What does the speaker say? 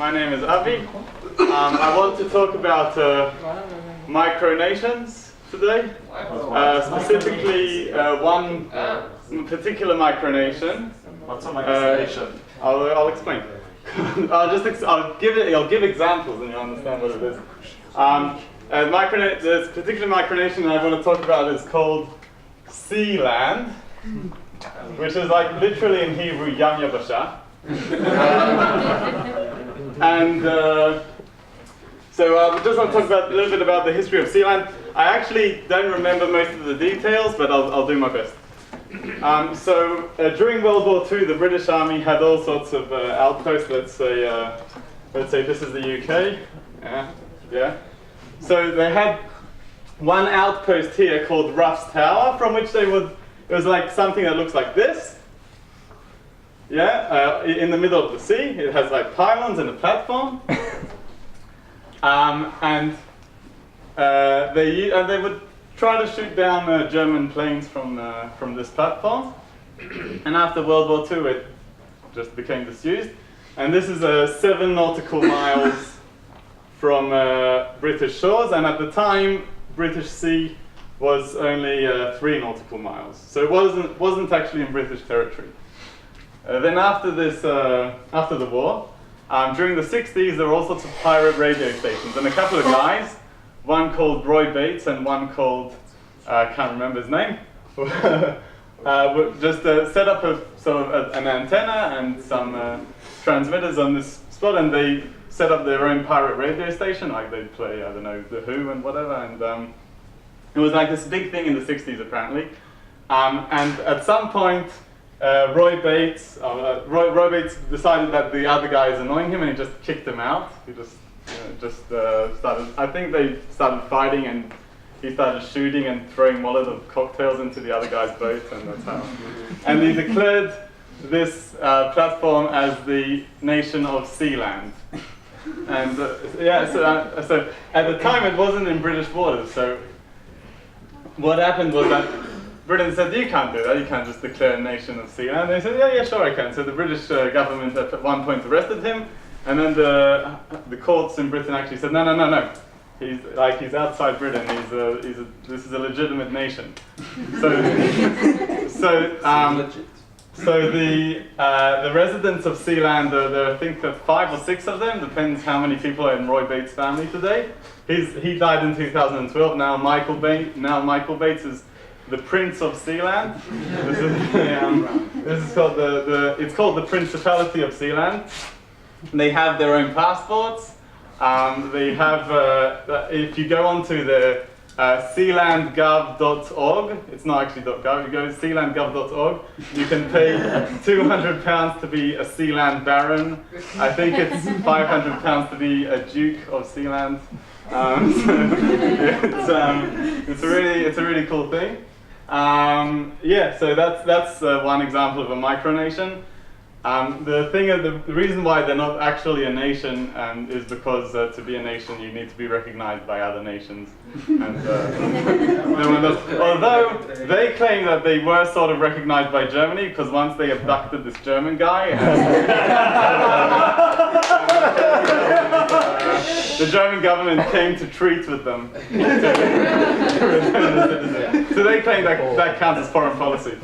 My name is Avi. I want to talk about micronations today. Specifically, one particular micronation. What's a micronation? I'll explain. I'll give examples and you'll understand what it is. This particular micronation that I want to talk about is called Sealand, which is like literally in Hebrew Yam Yabasha. So I just want to talk about a little bit about the history of Sealand. I actually don't remember most of the details, but I'll do my best. During World War II, the British Army had all sorts of outposts. Let's say this is the UK. Yeah. So they had one outpost here called Ruff's Tower, from which they would. It was like something that looks like this. Yeah, in the middle of the sea. It has like pylons and a platform. They would try to shoot down German planes from this platform. And after World War II, it just became disused. And this is 7 nautical miles from British shores. And at the time, British Sea was only 3 nautical miles. So it wasn't actually in British territory. Then after the war, during the 60s, there were all sorts of pirate radio stations, and a couple of guys, one called Roy Bates and one called, I can't remember his name, just set up an antenna and some transmitters on this spot, and they set up their own pirate radio station, like they'd play, I don't know, The Who and whatever, and it was like this big thing in the 60s apparently. And at some point, Roy Bates decided that the other guy is annoying him, and he just kicked him out. He started. I think they started fighting, and he started shooting and throwing Molotov cocktails into the other guy's boat, and that's how. And he declared this platform as the nation of Sealand. And so at the time it wasn't in British waters. So what happened was that Britain said, you can't do that, you can't just declare a nation of Sealand. And they said, yeah, sure I can. So the British government at one point arrested him, and then the courts in Britain actually said, no. He's outside Britain, this is a legitimate nation. So the residents of Sealand, there I think 5 or 6 of them, depends how many people are in Roy Bates' family today. He died in 2012, now Michael Bates is the Prince of Sealand. This is called it's called the Principality of Sealand. They have their own passports. They have, if you go onto the sealandgov.org, it's not actually .gov, you go to sealandgov.org, you can pay £200 to be a Sealand Baron. I think it's £500 to be a Duke of Sealand. It's a really cool thing. So that's one example of a micronation. The reason why they're not actually a nation is because to be a nation you need to be recognized by other nations. And although they claim that they were sort of recognized by Germany, because once they abducted this German guy, the German government came to treat with them. So they claim that counts as foreign policy.